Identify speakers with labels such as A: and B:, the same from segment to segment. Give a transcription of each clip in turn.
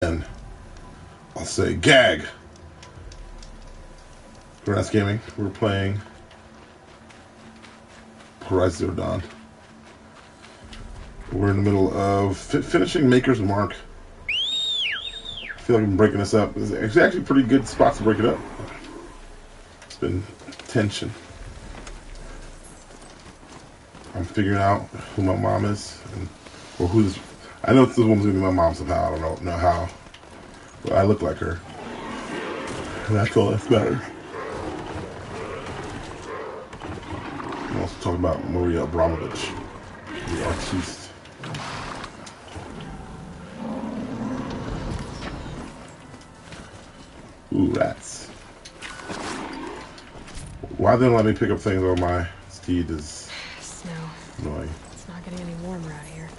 A: And I'll say gag. Grass Gaming. We're playing Horizon Zero Dawn. We're in the middle of finishing Maker's Mark. I feel like I'm breaking this up. It's actually a pretty good spot to break it up. It's been tension. I'm figuring out who my mom is, or who this. I know this woman's gonna be my mom somehow. I don't know how, but I look like her, and that's all that matters. I'm also talking about Maria Abramovich, the artiste. Ooh, rats. Why they don't let me pick up things on my steed is
B: snow.
A: Annoying.
B: It's not getting any warmer out here.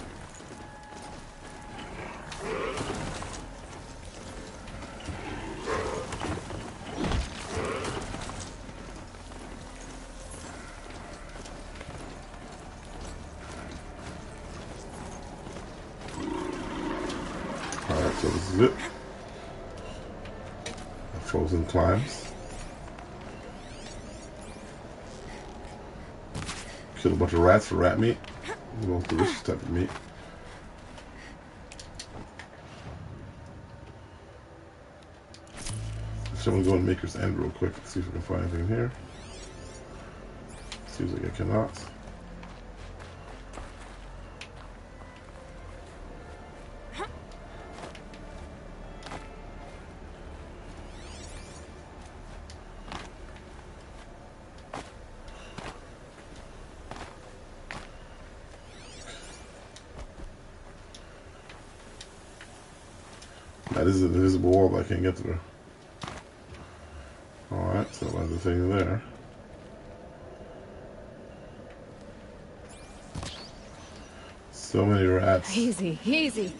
A: Alright, so this is it. Frozen climbs. Kill a bunch of rats for rat meat. The most delicious type of meat. So I'm going to go and Maker's End real quick and see if we can find anything in here. Seems like I cannot. That is an invisible wall that I can't get through. Alright, so that's the thing there. So many rats.
B: Easy, easy.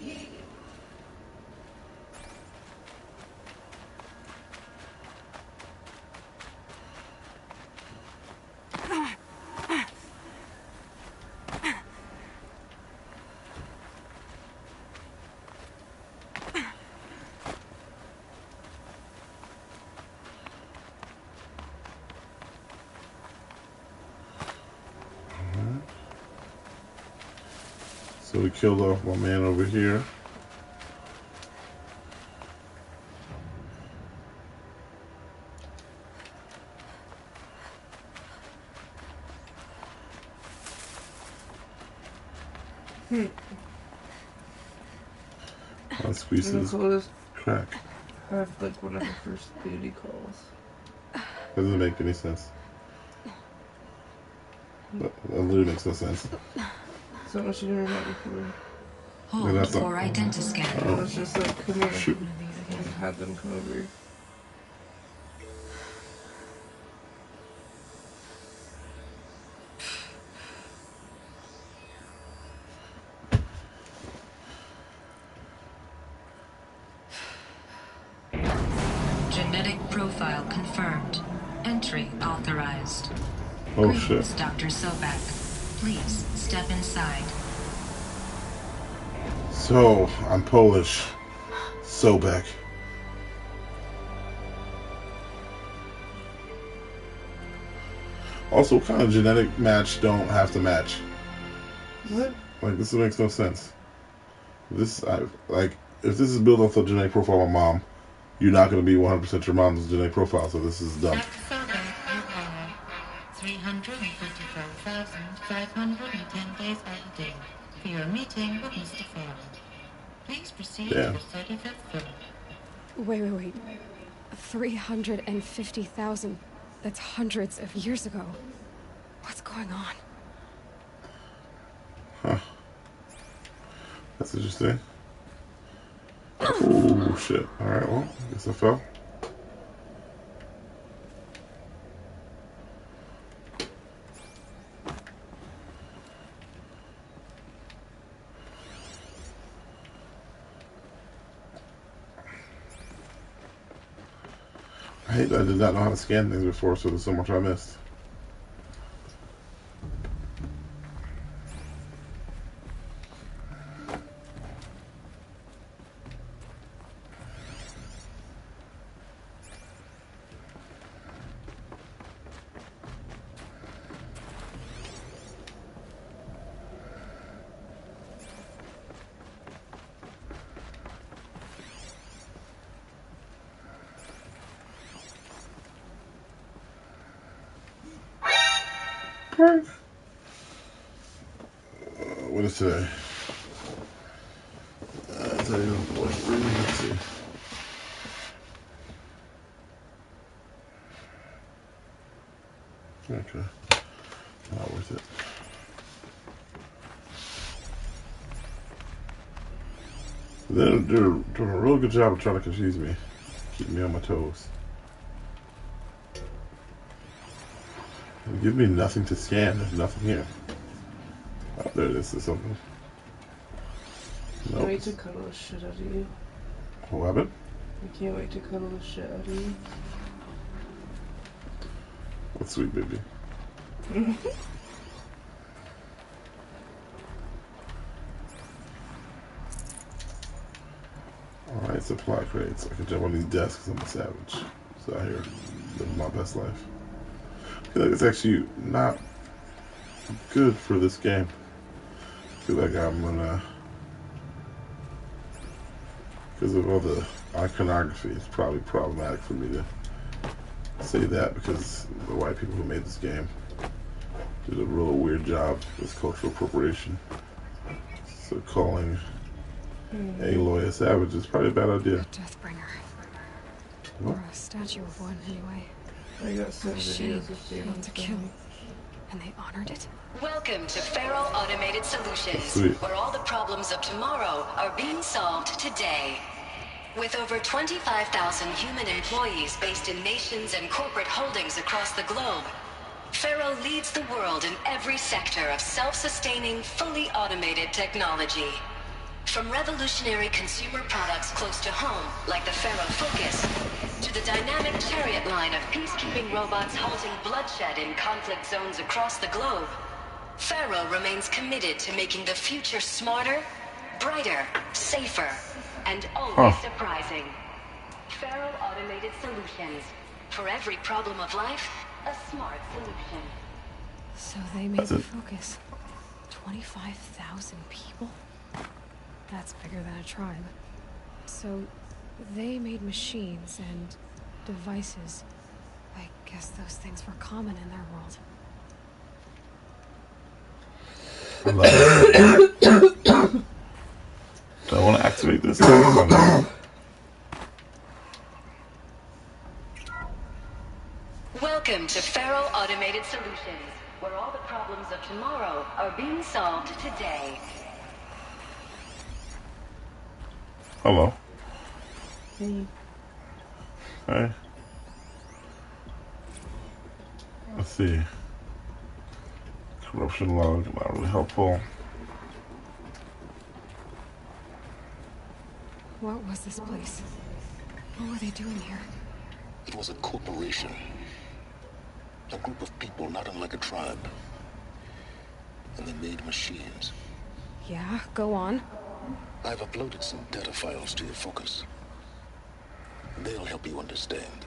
A: So we killed off my man over here. One squeezes. Crack.
C: Have like one of the first booty calls.
A: Doesn't make any sense. That literally makes no sense.
C: Is that what you heard about before?
D: Hold for identiscan.
C: Let's just like come here.
A: Shoot.
C: And have them come over.
D: Genetic profile confirmed. Entry authorized.
A: Oh
D: Greetings,
A: shit.
D: Dr. Sobek. Please step inside.
A: So, I'm Polish. Sobek. Also, what kind of genetic match don't have to match?
C: What?
A: Like, this makes no sense. This, like, if this is built off the genetic profile of my mom, you're not going to be 100% your mom's genetic profile, so this is dumb.
E: Dr. Sobek, you have 354,510 days editing for your meeting with Mr. Ford. Please proceed to the 35th floor.
B: Wait. 350,000. That's hundreds of years ago. What's going on?
A: Huh. That's interesting. Oh shit. Alright, well, I guess I fell. I did not know how to scan things before, so there's so much I missed. work? What is today? Today is let's see. Okay. Not worth it. They're doing a real good job of trying to confuse me. Keep me on my toes. They give me nothing to scan. There's nothing here. Oh, there it is. There's something.
C: Can't
A: Nope.
C: wait to cuddle the shit out of you.
A: What happened?
C: I can't wait to cuddle the shit out of you.
A: That's sweet, baby. Alright, supply crates. I can jump on these desks. I'm a savage. So out here, living my best life. I feel like it's actually not good for this game. I feel like I'm gonna, because of all the iconography, it's probably problematic for me to say that, because the white people who made this game did a real weird job with cultural appropriation. So calling Aloy a savage is probably a bad idea.
B: A Deathbringer.
A: What?
B: Or a statue of one, anyway.
C: I got some
B: Machine
C: videos of David
B: built to kill. And they honored it.
F: Welcome to Faro Automated Solutions,
A: Sweet.
F: where all the problems of tomorrow are being solved today. With over 25,000 human employees based in nations and corporate holdings across the globe, Faro leads the world in every sector of self-sustaining, fully automated technology. From revolutionary consumer products close to home, like the Faro Focus, to the dynamic chariot line of peacekeeping robots halting bloodshed in conflict zones across the globe, Faro remains committed to making the future smarter, brighter, safer, and always surprising. Faro Automated Solutions. For every problem of life, a smart solution.
B: So they made the Focus. 25,000 people? That's bigger than a tribe. So they made machines and devices. I guess those things were common in their world.
A: Do I want to activate this? No.
F: Welcome to Faro Automated Solutions, where all the problems of tomorrow are being solved today.
A: Hello.
C: Hey.
A: Hey. Let's see. Corruption log, not really helpful.
B: What was this place? What were they doing here?
G: It was a corporation. A group of people not unlike a tribe. And they made machines.
B: Yeah, go on.
G: I've uploaded some data files to your Focus. They'll help you understand.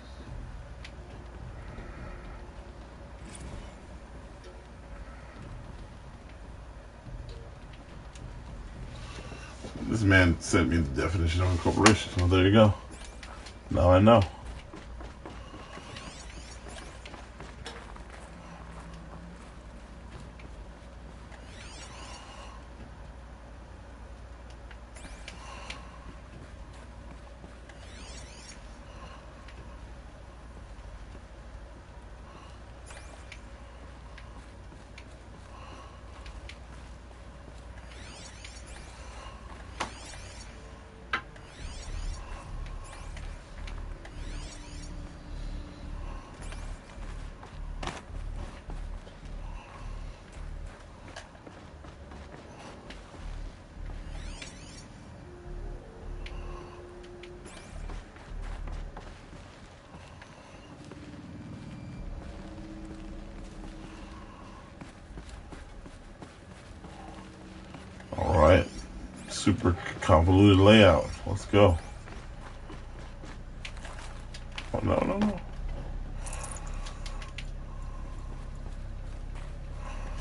A: This man sent me the definition of a corporation. Well, there you go. Now I know. Alright. Super convoluted layout. Let's go. Oh, no.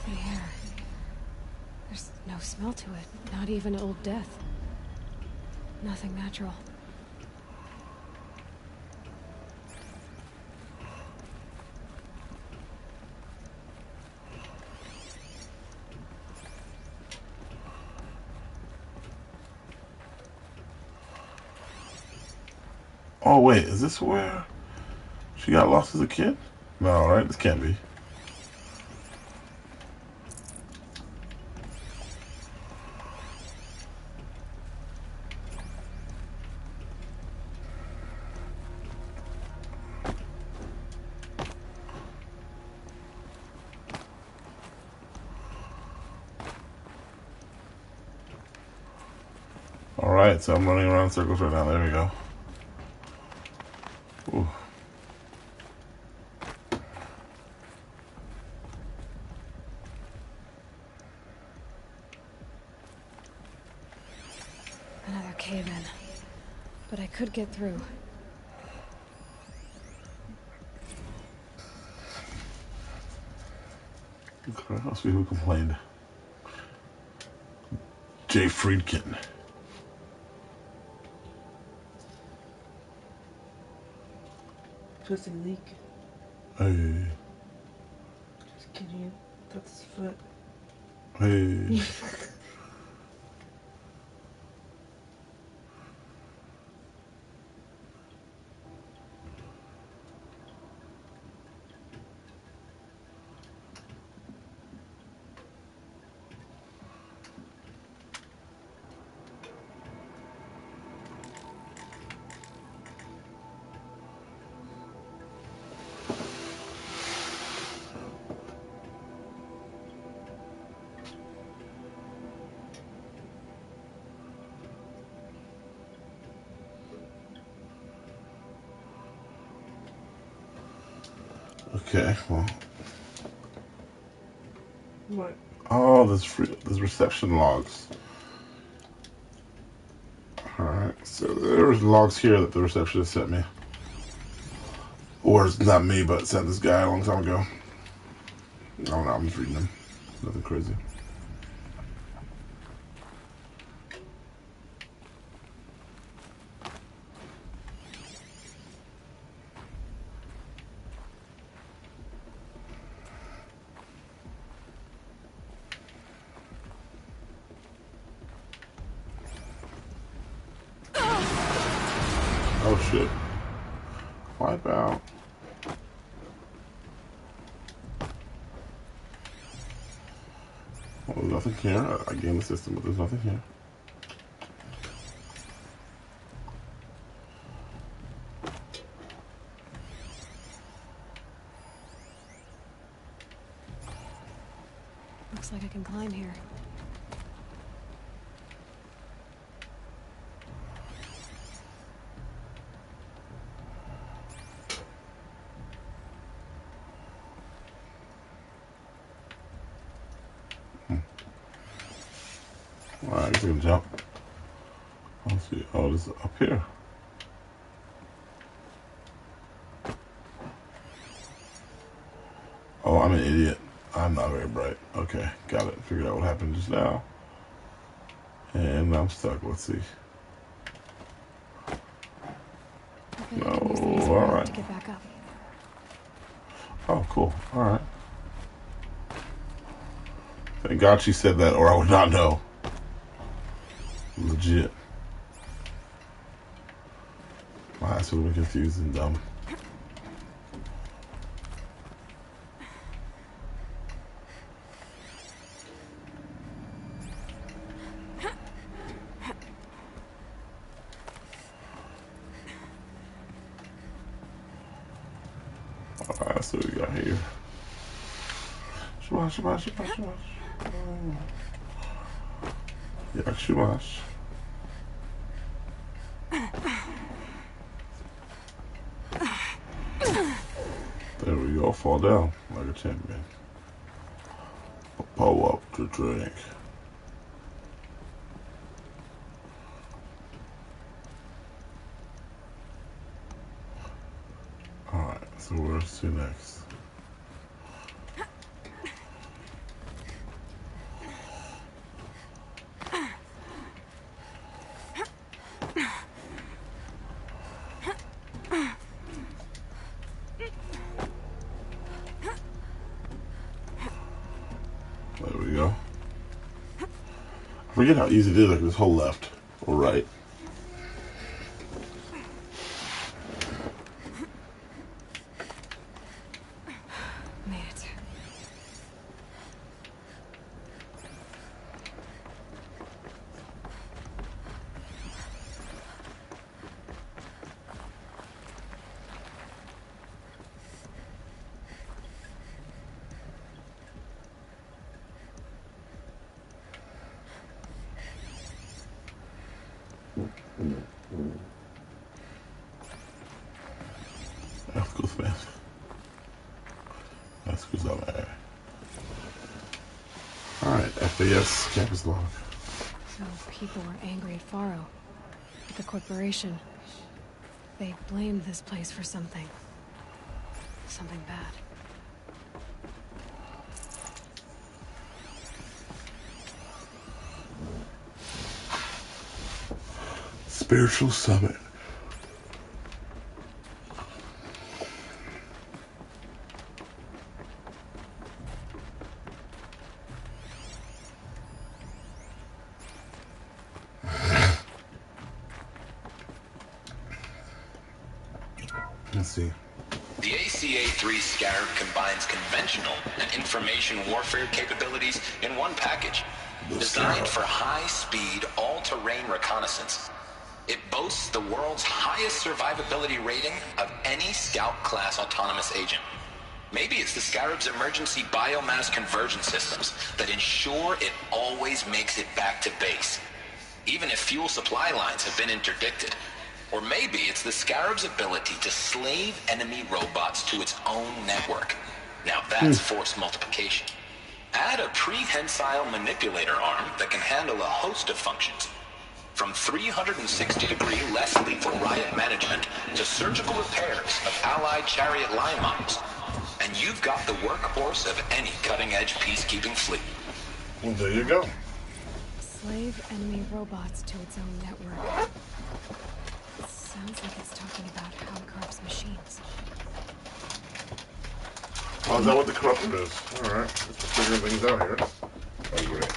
B: The air. There's no smell to it. Not even old death. Nothing natural.
A: Oh wait, is this where she got lost as a kid? No, right? This can't be. Alright, so I'm running around in circles right now. There we go. Ooh.
B: Another cave-in. But I could get through.
A: Okay, let's see who complained. Jay Friedkin.
C: Pussy leak.
A: Hey.
C: Just kidding. That's his foot.
A: Hey. Okay, well.
C: What?
A: Oh, there's reception logs. Alright, so there's logs here that the receptionist sent me. Or it's not me, but sent this guy a long time ago. I don't know, I'm just reading them. Nothing crazy. Oh shit. Wipe out. Well, there's nothing here. I gained the system, but there's nothing here.
B: Looks like I can climb here.
A: Alright, I guess I can jump. Let's see. Oh, this is up here. Oh, I'm an idiot. I'm not very bright. Okay, got it. Figured out what happened just now. And I'm stuck. Let's see.
B: No, alright. To get back up.
A: Oh, cool. Alright. Thank God she said that, or I would not know. Legit. My ass would have been confused and dumb. Alright, let's see what we got here. Shumash, shumash, shumash, shumash. Yeah, shumash. There we go, fall down like a champion. Power up to drink. Alright, so where's to next? There we go. I forget how easy it is, like this whole left or right. That's cool, man. That's cool, man. Alright, FAS campus log.
B: So people were angry at Faro, at the corporation. They blamed this place for something. Something bad.
A: Spiritual summit. Let's see.
H: The ACA-3 Scarab combines conventional and information warfare capabilities in one package. Designed for high-speed, all-terrain reconnaissance. It boasts the world's highest survivability rating of any Scout-class autonomous agent. Maybe it's the Scarab's emergency biomass conversion systems that ensure it always makes it back to base, even if fuel supply lines have been interdicted. Or maybe it's the Scarab's ability to slave enemy robots to its own network. Now that's force multiplication. Add a prehensile manipulator arm that can handle a host of functions. From 360-degree less lethal riot management to surgical repairs of Allied chariot line models. And you've got the workhorse of any cutting-edge peacekeeping fleet.
A: Well, there you go.
B: Slave enemy robots to its own network. It sounds like it's talking about how it corrupts machines.
A: Oh, is that what the corruptor is? Alright, let's figure things out here. Oh, great.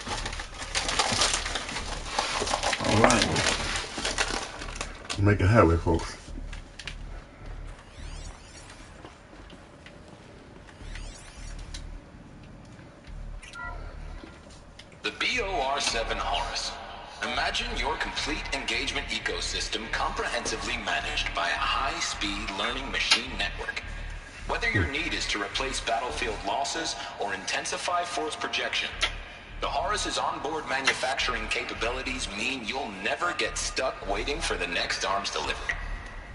A: Alright. Making headway, folks.
H: The BOR-7 Horus. Imagine your complete engagement ecosystem comprehensively managed by a high-speed learning machine network. Whether your need is to replace battlefield losses or intensify force projection, the Horus's onboard manufacturing capabilities mean you'll never get stuck waiting for the next arms delivery.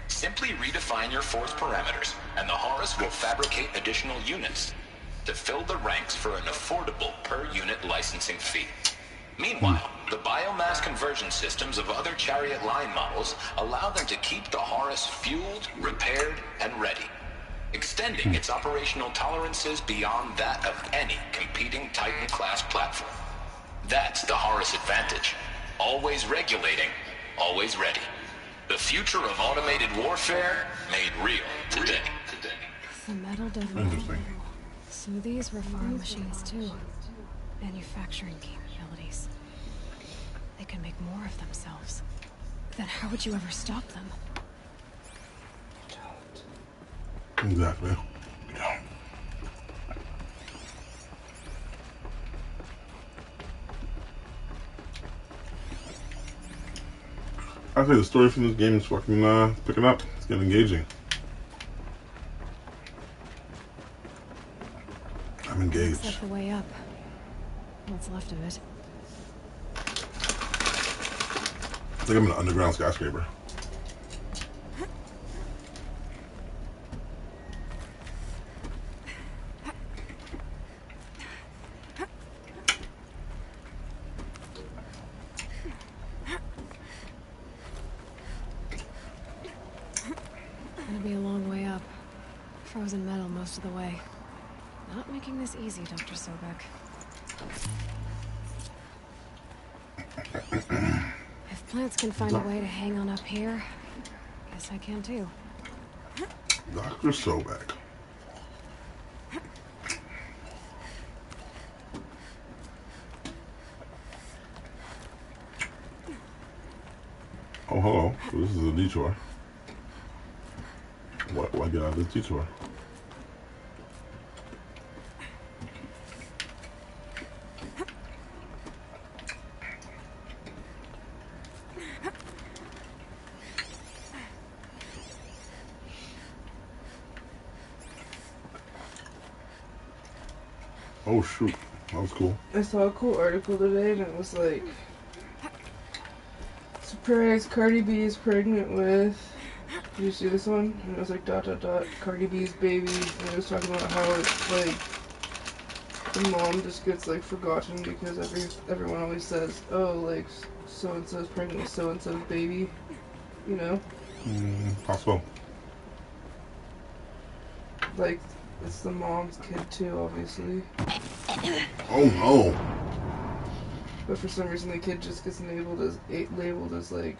H: Simply redefine your force parameters, and the Horus will fabricate additional units to fill the ranks for an affordable per-unit licensing fee. Meanwhile, the biomass conversion systems of other chariot line models allow them to keep the Horus fueled, repaired, and ready, extending its operational tolerances beyond that of any competing Titan-class platform. That's the Horus advantage. Always regulating, always ready. The future of automated warfare made real today.
B: The metal doesn't. So these were Faro machines too. Manufacturing capabilities. They can make more of themselves. Then how would you ever stop them?
A: Exactly. Yeah. I say the story from this game is fucking picking up. It's getting engaging. I'm engaged.
B: Except the way up. What's left of it?
A: It's like I'm in an underground skyscraper.
B: Gonna be a long way up. Frozen metal most of the way. Not making this easy, Dr. Sobek. If plants can find a way to hang on up here, guess I can too.
A: Dr. Sobek. Oh, hello. So this is a detour. Why get out of this detour? Oh shoot, that was cool.
C: I saw a cool article today and it was like Cardi B is pregnant with. Did you see this one? And it was like ... Cardi B's baby, and it was talking about how it's like the mom just gets like forgotten because everyone always says, oh, like so and so's pregnant with so and so's baby, you know?
A: Possible.
C: Like it's the mom's kid too, obviously.
A: Oh no.
C: But for some reason the kid just gets labeled as like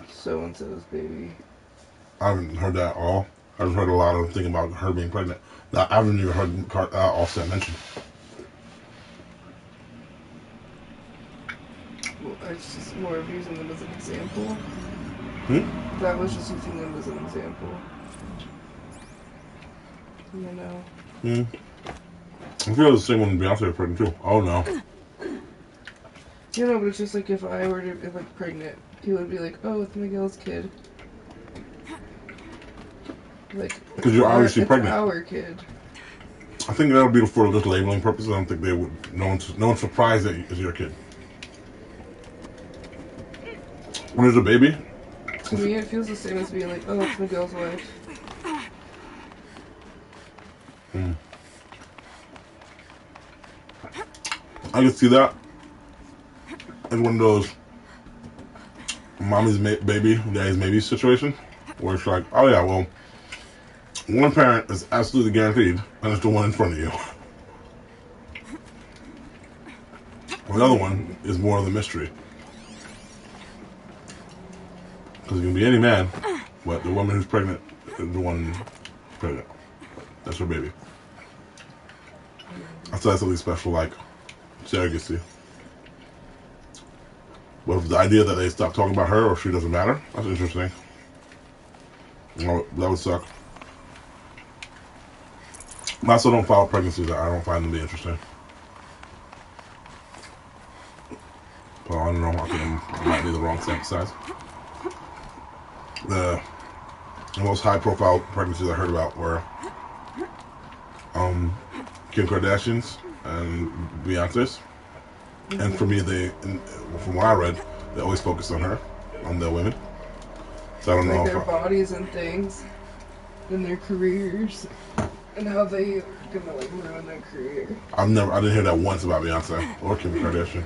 C: so and so's baby.
A: I haven't heard that at all. I've heard a lot of things about her being pregnant. Now, I haven't even heard Offset mentioned.
C: Well, it's just more of using them as an example. That was just using them as an example. You know.
A: I feel the same when Beyonce was pregnant too. Oh no.
C: You know, but it's just like if I were to be like pregnant, people would be like, "Oh, it's Miguel's kid." Like,
A: because you're obviously pregnant.
C: Our kid.
A: I think that'll be for just labeling purposes. I don't think they would. No one's surprised that it's your kid. When there's a baby.
C: To me, it feels the same as being like, "Oh, it's Miguel's wife."
A: I can see that as one of those mommy's baby, daddy's maybe situation, where it's like, oh yeah, well, one parent is absolutely guaranteed, and it's the one in front of you. Another one is more of the mystery. Because it can be any man, but the woman who's pregnant is the one pregnant. That's her baby. I thought that's something special, like surrogacy. But the idea that they stop talking about her or she doesn't matter, that's interesting. That would suck. I also don't follow pregnancies. I don't find them to be interesting. But I don't know. I think I might be the wrong sample size. The most high-profile pregnancies I heard about were Kim Kardashian's and Beyonce's. And for me, from what I read, they always focus on her, on the women. So I don't know
C: if their bodies and things, and their careers, and how they are gonna like ruin their career.
A: I didn't hear that once about Beyonce or Kim Kardashian.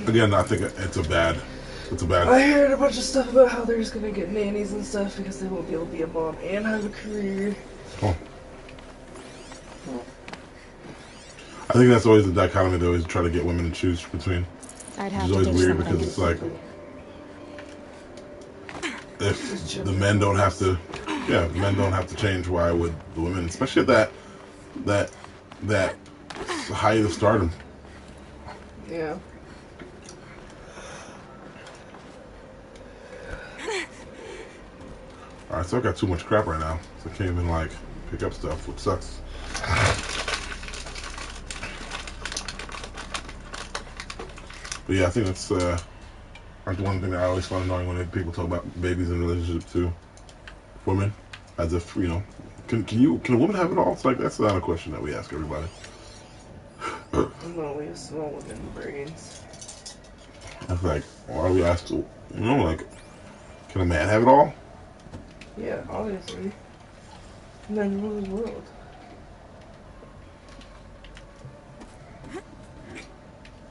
A: Again, I think it's a bad.
C: I heard a bunch of stuff about how they're just gonna get nannies and stuff because they won't be able to be a mom and have a career.
A: Oh. I think that's always the dichotomy they always try to get women to choose between. Which is always weird because it's like, if the men don't have to, men don't have to change, why would the women, especially at that height of stardom?
C: Yeah.
A: Alright, so I got too much crap right now, so I can't even like pick up stuff, which sucks. But yeah, I think that's like one thing that I always find annoying when people talk about babies in relationship to women, as if can a woman have it all? It's like that's not a question that we ask everybody.
C: No, we have small women brains.
A: It's like, why do we ask? Like, can a man have it all?
C: Yeah, obviously. Men rule the world.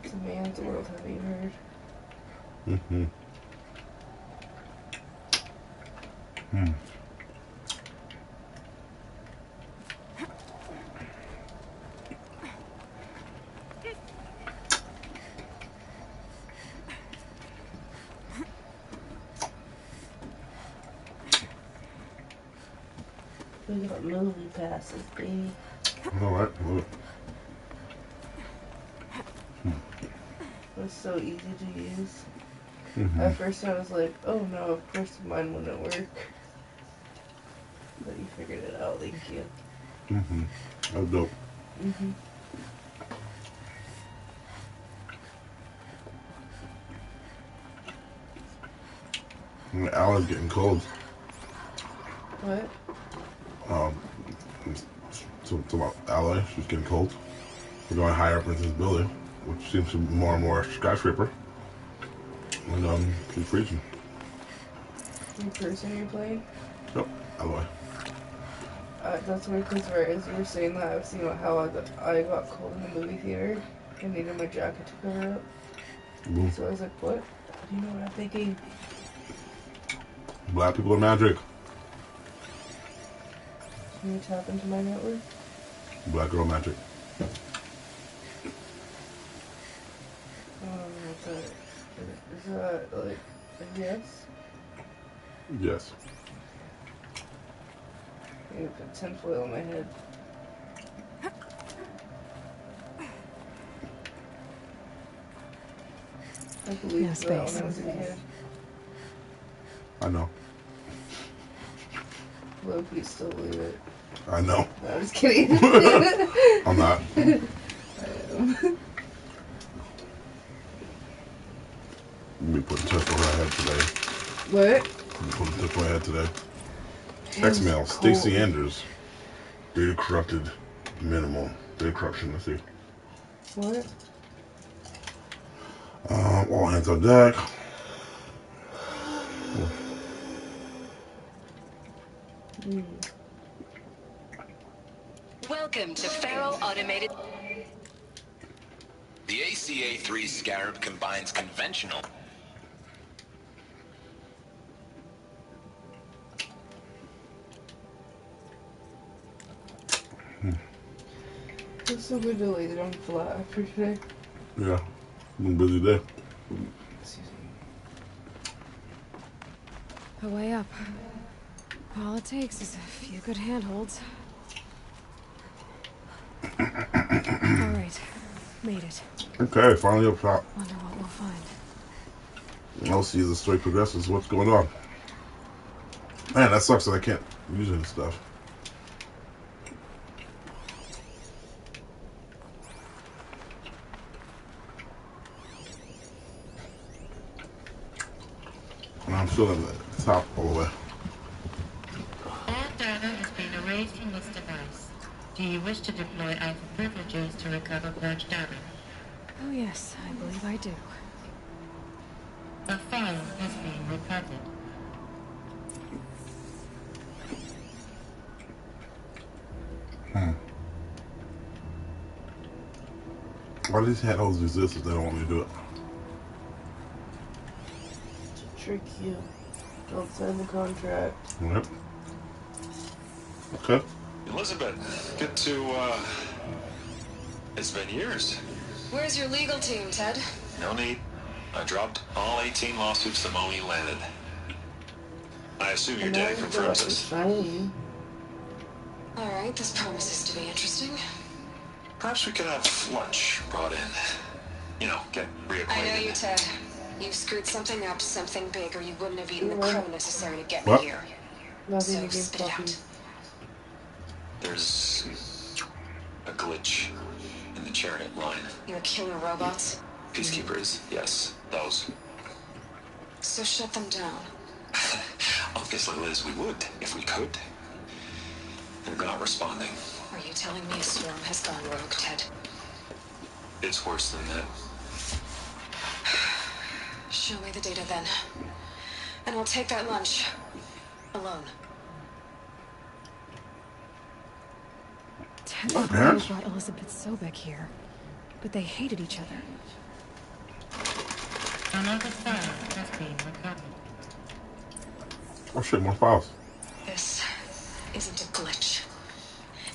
C: It's a man's world, have you heard?
A: Mm-hmm.
C: We got movie passes, baby.
A: Alright, love it.
C: It's so easy to use.
A: Mm-hmm.
C: At first I was like, oh no, of course mine wouldn't work. But you figured it out, thank you.
A: Mm-hmm. That was dope.
C: Mm-hmm.
A: The hour's getting cold.
C: What?
A: To about Ally, she's getting cold. We're going higher up into this building, which seems to be more and more skyscraper. And keep freezing.
C: In person you're playing?
A: Yep, alloy.
C: That's weird because right as you were saying that, I was thinking about how I got cold in the movie theater and needed my jacket to cover up.
A: Ooh.
C: So I was like, what? Do you know what I'm thinking?
A: Black people are magic.
C: Can you tap into my network?
A: Black girl magic.
C: Is that like a yes?
A: Yes.
C: You put tinfoil on my head. I believe
B: No
C: that when
B: space.
C: I was a kid.
A: I know.
C: Low-key still believe it.
A: I know.
C: No, I'm just kidding.
A: I'm not.
C: I am.
A: Me putting tip on her head today.
C: What?
A: Me putting tip on her head today.
C: Damn,
A: Text mail.
C: it's cold.
A: Stacey Anders. Data corrupted. Minimal. Data corruption. Let's see.
C: What?
A: All hands on deck.
F: Welcome to Faro Automated.
H: The ACA-3 Scarab combines conventional...
C: It's so good to lay it on flat after today.
A: Yeah. Been a busy day.
C: Excuse me.
B: A way up. All it takes is a few good handholds. Alright. Made it.
A: Okay, finally up top.
B: Wonder what we'll find.
A: I'll see as the story progresses. What's going on? Man, that sucks that I can't use any stuff. And I'm still in the top all the way.
E: All data has been erased from this device. Do you wish to deploy alpha privileges to recover purged data?
B: Oh yes, I believe I do.
E: A file has been recovered.
A: Why do these handholds exist if they don't want me to do it?
C: To trick you. Don't sign the contract.
A: Yep. Okay.
I: Elizabeth, good to, it's been years.
F: Where's your legal team, Ted?
I: No need. I dropped all 18 lawsuits the moment you landed. I assume your dad confirms this.
C: Shiny.
F: Alright, this promises to be interesting.
I: Perhaps we could have lunch brought in. You know, get reacquainted.
F: I know you, Ted. You screwed something up, something big, or you wouldn't have eaten the crow necessary to get
A: What?
F: me here.
C: Nothing
F: So
C: against
F: spit it
C: Buffy.
F: out.
I: There's a glitch in the chariot line.
F: Your killer robots?
I: Peacekeepers, yes, those.
F: So shut them down.
I: Obviously, Liz, we would, if we could. They're not responding.
F: Are you telling me a swarm has gone rogue, Ted?
I: It's worse than that.
F: Show me the data then. And I'll take that lunch. Alone.
B: Ted
A: My
B: and
A: parents?
B: brought Elizabeth Sobek here, but they hated each other.
E: Another file has been recovered.
A: Oh shit, more files.
F: This isn't a glitch.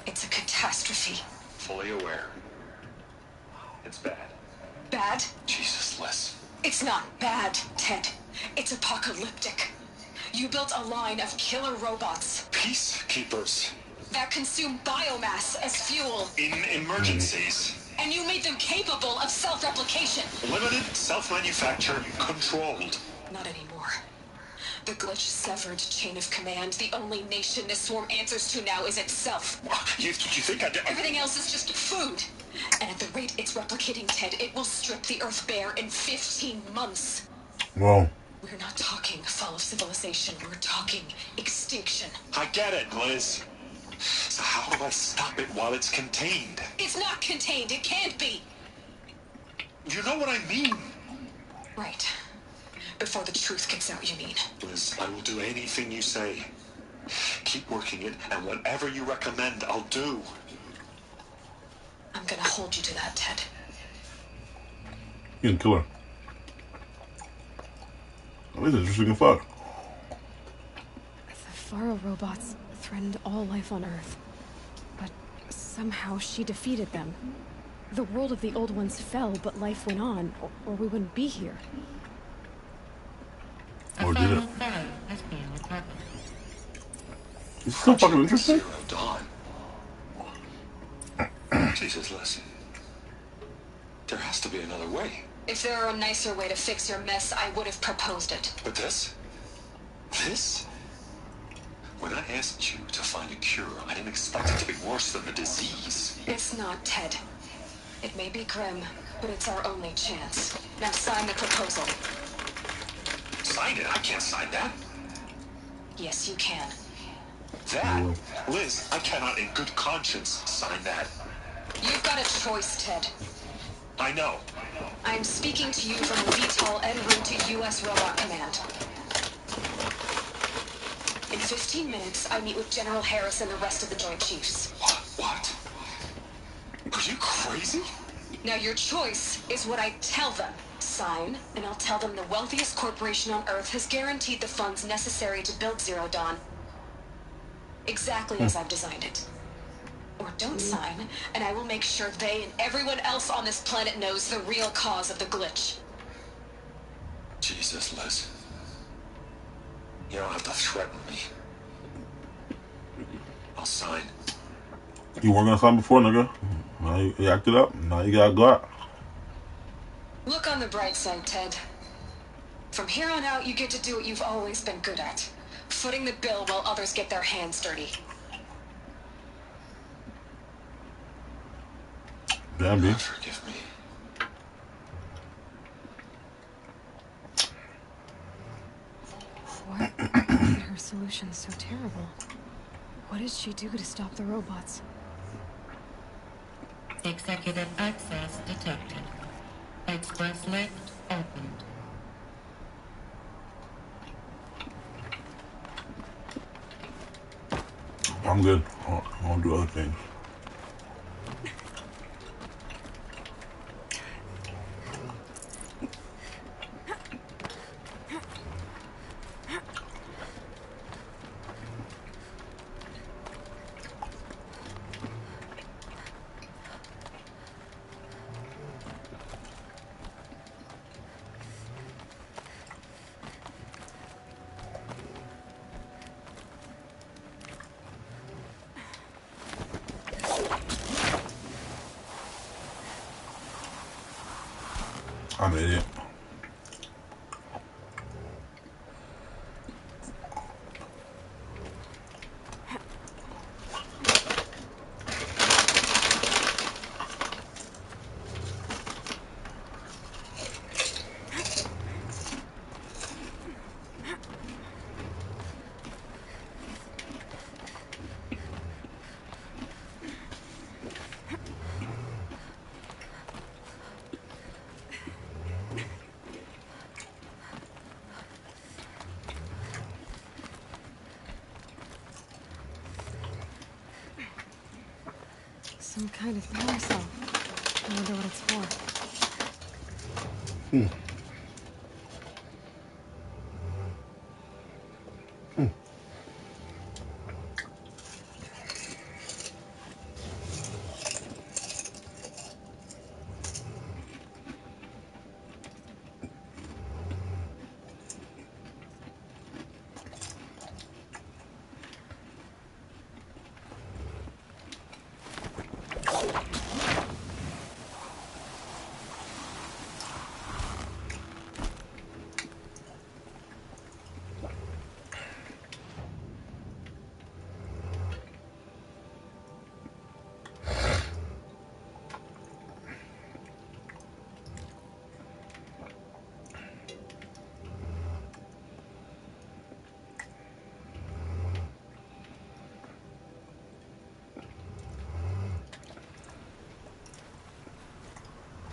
F: It's a catastrophe.
I: Fully aware. It's bad.
F: Bad?
I: Jesus, Liz.
F: It's not bad, Ted. It's apocalyptic. You built a line of killer robots
I: Peacekeepers.
F: that consume biomass as fuel,
I: In emergencies.
F: and you made them capable of self-replication.
I: Limited, self-manufactured, controlled.
F: Not anymore. The glitch severed chain of command. The only nation this swarm answers to now is itself.
I: You think I did?
F: Everything else is just food. And at the rate it's replicating, Ted, it will strip the Earth bare in 15 months.
A: Whoa.
F: We're not talking fall of civilization. We're talking extinction.
I: I get it, Liz. So how do I stop it while it's contained?
F: It's not contained. It can't be.
I: You know what I mean?
F: Right.
H: before the truth kicks out, you mean?
I: Liz, I will do anything you say. Keep working it, and whatever you recommend, I'll do.
H: I'm gonna hold you to that, Ted.
A: You can kill her. At least it's interesting as fuck.
B: The Faro robots threatened all life on Earth. But somehow she defeated them. The world of the old ones fell, but life went on, or we wouldn't be here.
A: Or did it?
E: Has been recovered.
A: It's so fucking interesting.
I: Zero Dawn. Jesus, Liz. There has to be another way.
H: If there were a nicer way to fix your mess, I would have proposed it.
I: But this? This? When I asked you to find a cure, I didn't expect it to be worse than the disease.
H: It's not, Ted. It may be grim, but it's our only chance. Now sign the proposal.
I: Sign it? I can't sign that.
H: Yes, you can.
I: That? Liz, I cannot in good conscience sign that.
H: You've got a choice, Ted.
I: I know.
H: I'm speaking to you from the VTOL en route to U.S. Robot Command. In 15 minutes, I meet with General Harris and the rest of the Joint Chiefs.
I: What? Are you crazy?
H: Now your choice is what I tell them. Sign, and I'll tell them the wealthiest corporation on Earth has guaranteed the funds necessary to build Zero Dawn. Exactly as I've designed it. Or don't sign, and I will make sure they and everyone else on this planet knows the real cause of the glitch.
I: Jesus, Liz. You don't have to threaten me. I'll sign.
A: You weren't gonna sign before, nigga. Now you acted up. Now you gotta go out.
H: Look on the bright side, Ted. From here on out, you get to do what you've always been good at. Footing the bill while others get their hands dirty.
A: Damn, bitch.
I: Forgive me.
B: What made her solution so terrible? What did she do to stop the robots?
E: Executive access detected. Express lift opened.
A: I'm good. I want to do other things. I'm an idiot.
B: Some kind of power cell. I wonder what it's for.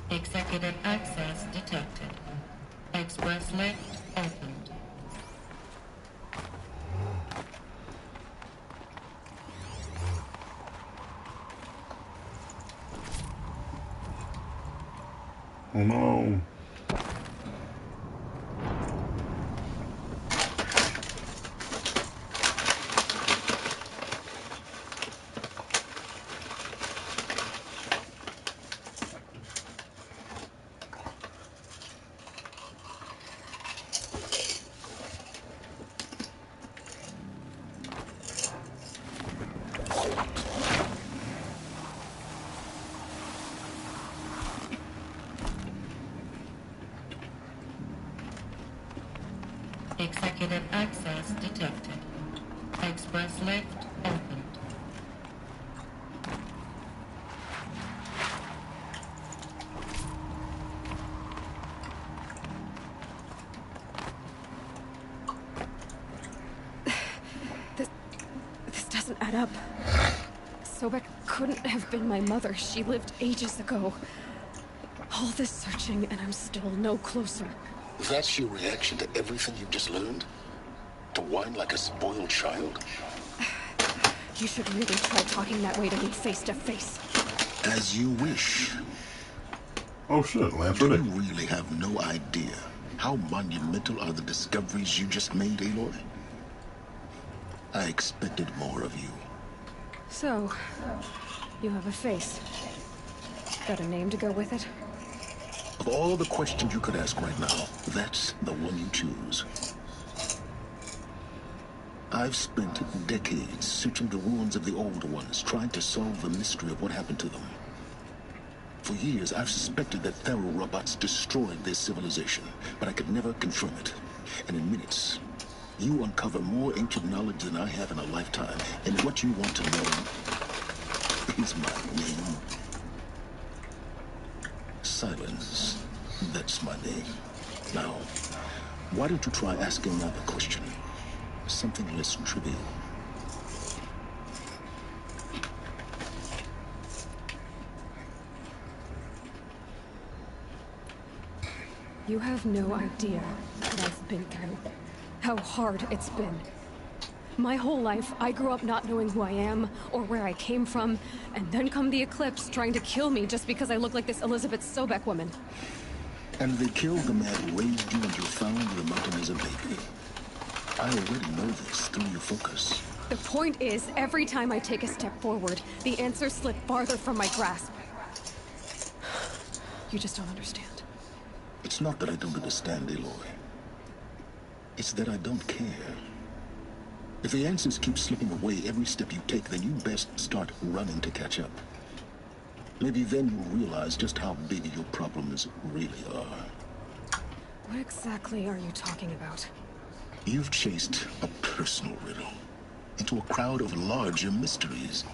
E: Executive access detected. Express lift opened.
A: Oh no.
E: Executive access detected. Express lift opened.
B: This doesn't add up. Sobek couldn't have been my mother. She lived ages ago. All this searching, and I'm still no closer.
G: That's your reaction to everything you've just learned? To whine like a spoiled child?
B: You should really try talking that way to me face to face.
G: As you wish.
A: Oh shit, Lance
G: Do you
A: Reddick.
G: really have no idea how monumental are the discoveries you just made, Aloy? I expected more of you.
B: So, you have a face. Got a name to go with it?
G: Of all the questions you could ask right now, that's the one you choose. I've spent decades searching the ruins of the older ones, trying to solve the mystery of what happened to them. For years, I've suspected that Thero robots destroyed their civilization, but I could never confirm it. And in minutes, you uncover more ancient knowledge than I have in a lifetime. And what you want to know is my name. Silence. That's my name. Now, why don't you try asking another question? Something less trivial.
B: You have no idea what I've been through. How hard it's been. My whole life, I grew up not knowing who I am or where I came from, and then come the Eclipse trying to kill me just because I look like this Elizabeth Sobek woman.
G: And they killed the man who raised you and you found the mountain as a baby. I already know this through your focus.
B: The point is, every time I take a step forward, the answers slip farther from my grasp. You just don't understand.
G: It's not that I don't understand, Aloy. It's that I don't care. If the answers keep slipping away every step you take, then you best start running to catch up. Maybe then you'll realize just how big your problems really are.
B: What exactly are you talking about?
G: You've chased a personal riddle into a crowd of larger mysteries.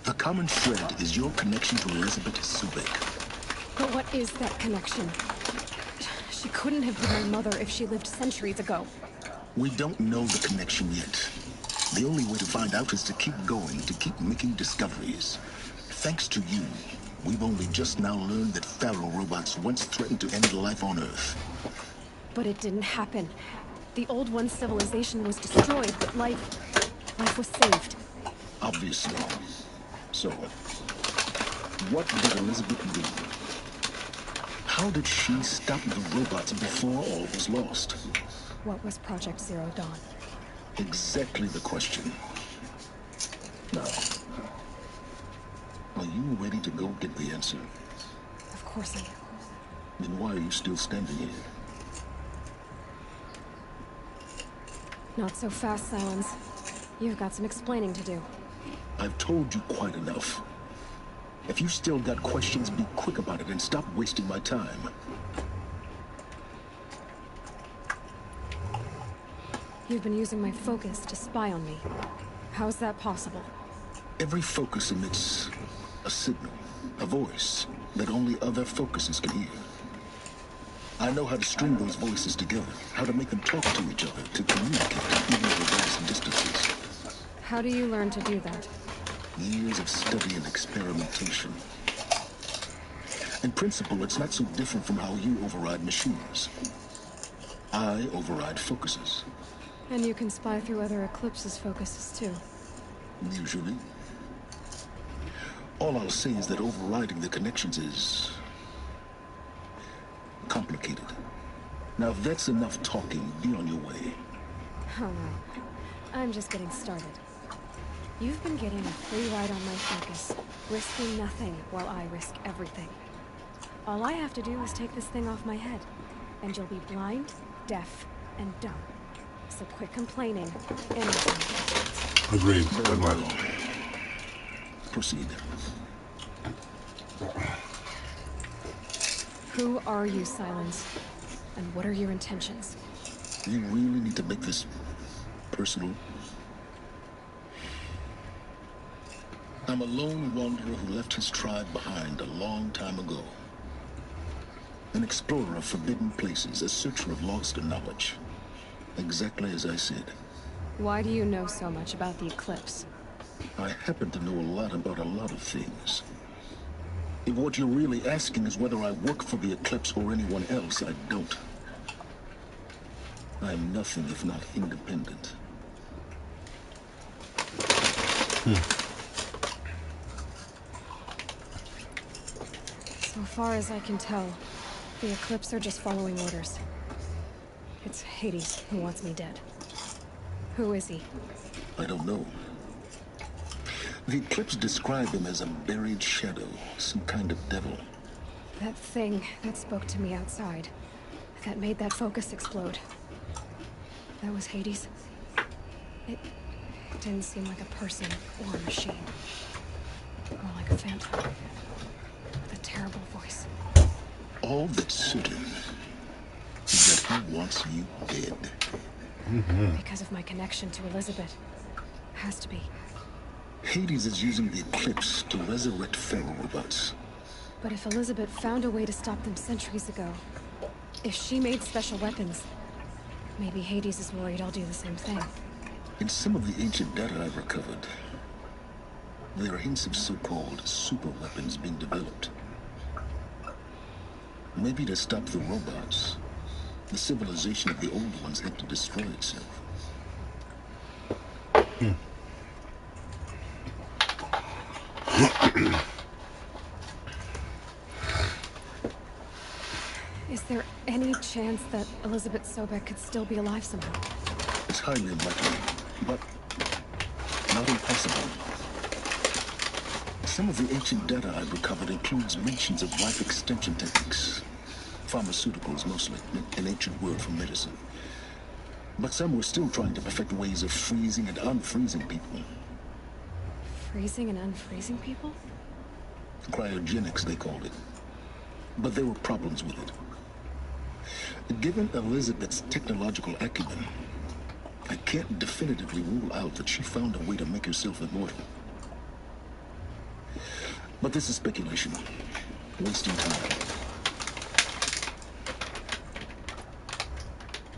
G: The common thread is your connection to Elizabeth Sobek.
B: But what is that connection? She couldn't have been my mother if she lived centuries ago.
G: We don't know the connection yet. The only way to find out is to keep going, to keep making discoveries. Thanks to you, we've only just now learned that Pharaoh robots once threatened to end life on Earth.
B: But it didn't happen. The old one's civilization was destroyed, but life was saved.
G: Obviously. So, what did Elizabeth do? How did she stop the robots before all was lost?
B: What was Project Zero Dawn?
G: Exactly the question. Now, are you ready to go get the answer?
B: Of course I am.
G: Then why are you still standing here?
B: Not so fast, Silence. You've got some explaining to do.
G: I've told you quite enough. If you've still got questions, be quick about it and stop wasting my time.
B: You've been using my focus to spy on me. How's that possible?
G: Every focus emits a signal, a voice that only other focuses can hear. I know how to string those voices together, how to make them talk to each other, to communicate, even over vast distances.
B: How do you learn to do that?
G: Years of study and experimentation. In principle, it's not so different from how you override machines. I override focuses.
B: And you can spy through other Eclipse's focuses too.
G: Usually. All I'll say is that overriding the connections is complicated. Now, if that's enough talking, be on your way.
B: Oh no, I'm just getting started. You've been getting a free ride on my focus, risking nothing while I risk everything. All I have to do is take this thing off my head, and you'll be blind, deaf, and dumb. So quit complaining and answer my questions.
A: Agreed. Good, Michael.
G: Proceed.
B: Who are you, Silence? And what are your intentions?
G: You really need to make this personal? I'm a lone wanderer who left his tribe behind a long time ago. An explorer of forbidden places, a searcher of lost knowledge. Exactly as I said.
B: Why do you know so much about the Eclipse?
G: I happen to know a lot about a lot of things. If what you're really asking is whether I work for the Eclipse or anyone else, I don't. I am nothing if not independent.
B: So far as I can tell, the Eclipse are just following orders. It's Hades who wants me dead. Who is he?
G: I don't know. The Eclipse described him as a buried shadow, some kind of devil.
B: That thing that spoke to me outside, that made that focus explode. That was Hades. It didn't seem like a person or a machine. More like a phantom. With a terrible voice.
G: All that's certain is that he wants you dead.
B: Because of my connection to Elizabeth. Has to be.
G: Hades is using the Eclipse to resurrect feral robots.
B: But if Elizabeth found a way to stop them centuries ago, if she made special weapons, maybe Hades is worried I'll do the same thing.
G: In some of the ancient data I've recovered, there are hints of so-called super weapons being developed. Maybe to stop the robots, the civilization of the old ones had to destroy itself.
B: Is there any chance that Elizabeth Sobek could still be alive somehow?
G: It's highly unlikely, but not impossible. Some of the ancient data I've recovered includes mentions of life extension techniques. Pharmaceuticals, mostly, an ancient word for medicine. But some were still trying to perfect ways of freezing and unfreezing people.
B: Freezing and unfreezing people?
G: Cryogenics, they called it. But there were problems with it. Given Elizabeth's technological acumen, I can't definitively rule out that she found a way to make herself immortal. But this is speculation. Wasting time.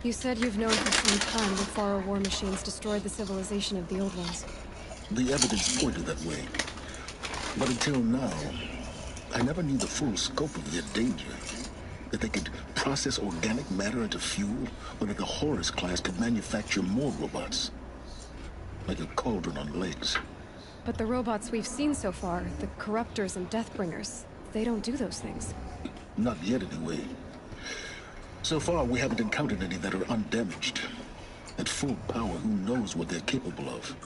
B: You said you've known for some time the Faro war machines destroyed the civilization of the old ones.
G: The evidence pointed that way. But until now, I never knew the full scope of their danger. That they could process organic matter into fuel, or that the Horus class could manufacture more robots. Like a cauldron on legs.
B: But the robots we've seen so far, the Corruptors and Deathbringers, they don't do those things.
G: Not yet, anyway. So far, we haven't encountered any that are undamaged. At full power, who knows what they're capable of?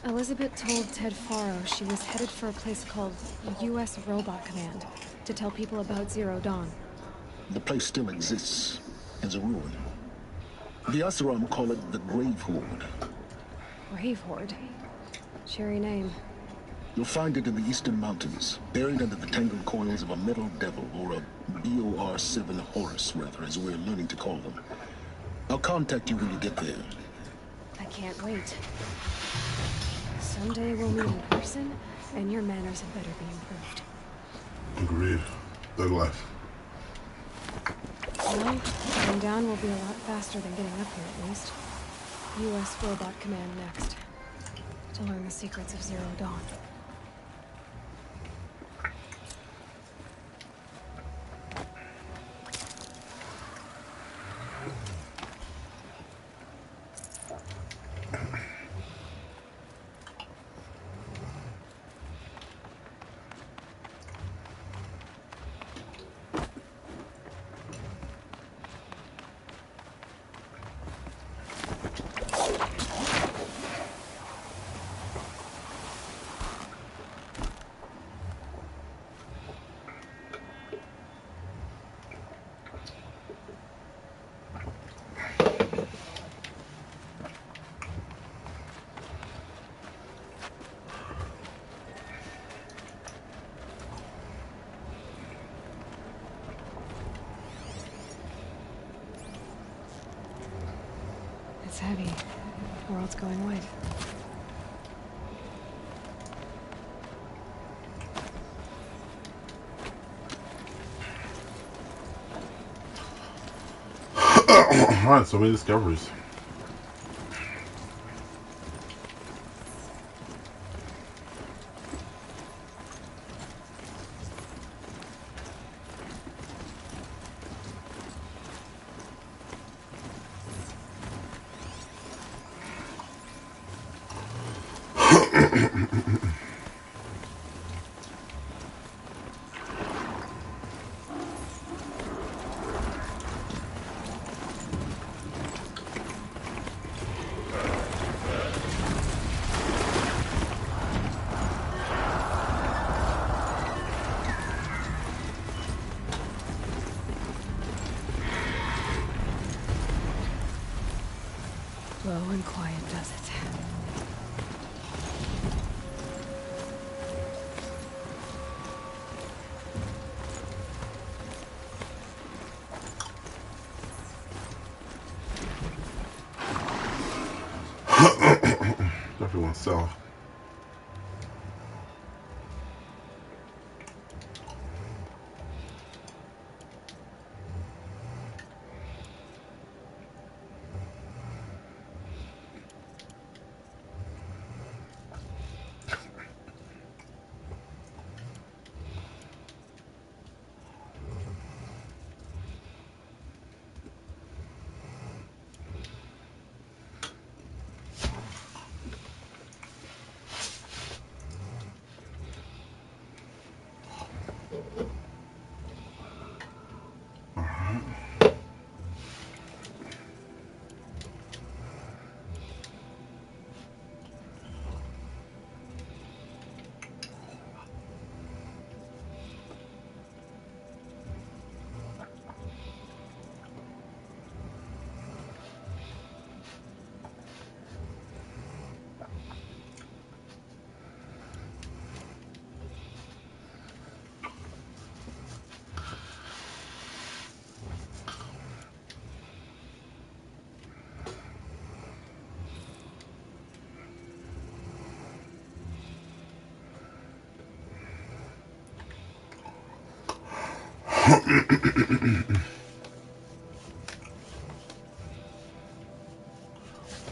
B: Elizabeth told Ted Faro she was headed for a place called U.S. Robot Command to tell people about Zero Dawn.
G: The place still exists as a ruin. The Asuram call it the Grave Horde.
B: Grave Horde? Cheery name.
G: You'll find it in the eastern mountains, buried under the tangled coils of a metal devil, or a BOR-7 Horus, rather, as we're learning to call them. I'll contact you when you get there.
B: I can't wait. Someday we'll meet in person, and your manners had better be improved.
A: Agreed. Good life.
B: Well, getting down will be a lot faster than getting up here, at least. U.S. Robot Command next. To learn the secrets of Zero Dawn. heavy. World's going white.
A: Alright, so many discoveries.
B: Low and quiet does it.
A: Everyone sell.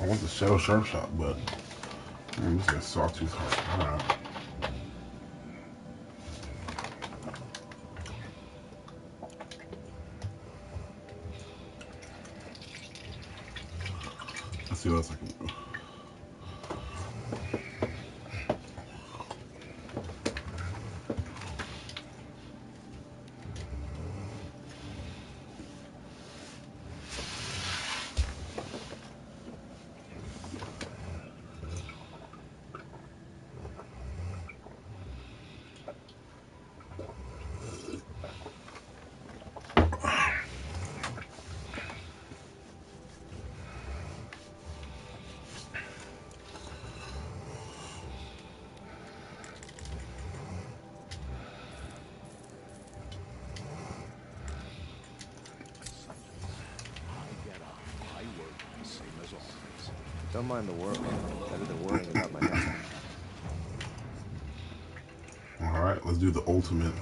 A: I want the Shadow Sharp Shot, but I'm just gonna Sawtooth hard. I don't know. Let's see what else I can do.
J: Don't mind the work. Better than worrying about my next.
A: Alright, let's do the ultimate.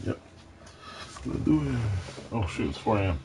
A: Yep. Let's do it. Oh shoot, it's 4 a.m.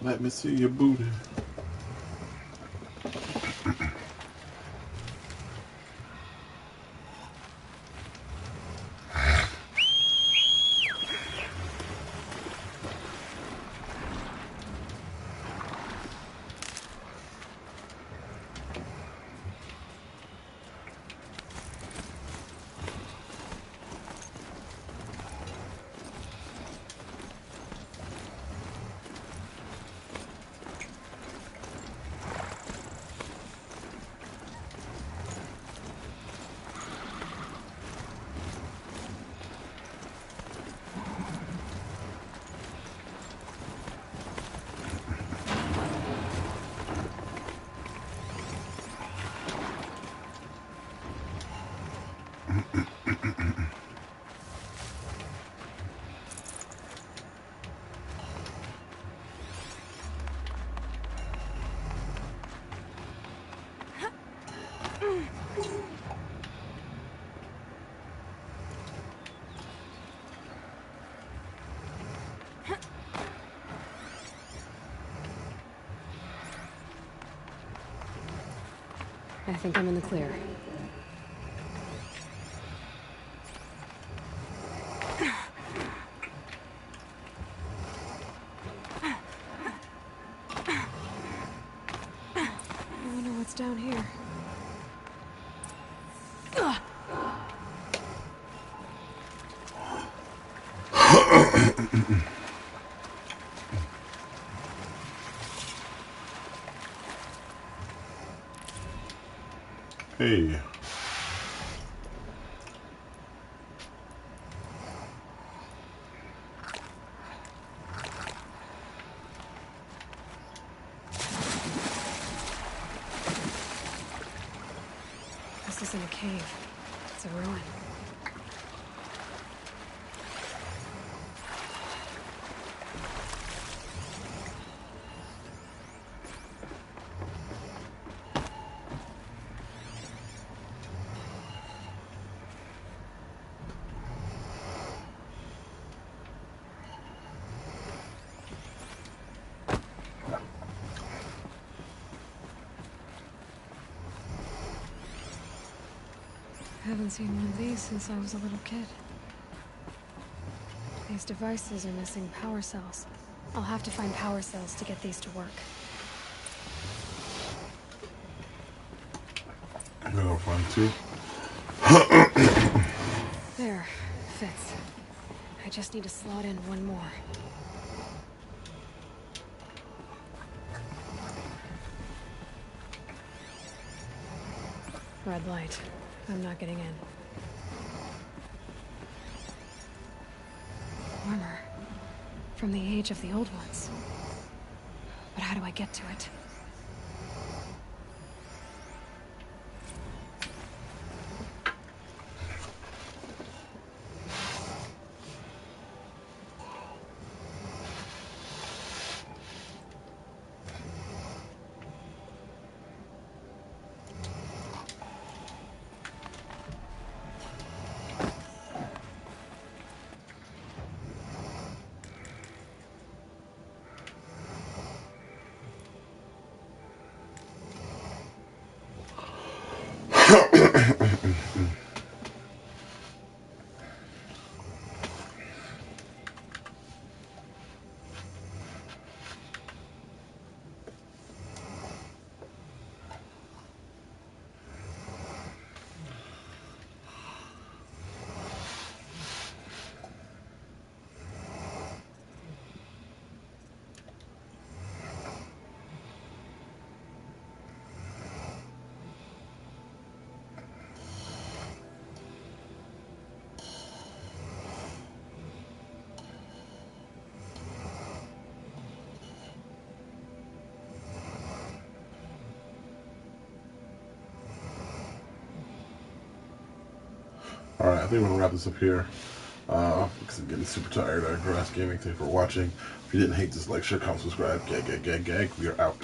A: Let me see your booty.
B: I think I'm in the clear. I wonder what's down here.
A: Hey.
B: This isn't a cave. It's a ruin. I haven't seen one of these since I was a little kid. These devices are missing power cells. I'll have to find power cells to get these to work.
A: I'm gonna find two.
B: There. Fits. I just need to slot in one more. Red light. I'm not getting in. Armor. From the age of the old ones. But how do I get to it?
A: Alright, I think we're going to wrap this up here. Because I'm getting super tired. Grass Gaming, thank you for watching. If you didn't hate this, like, share, comment, subscribe. Gag. We are out.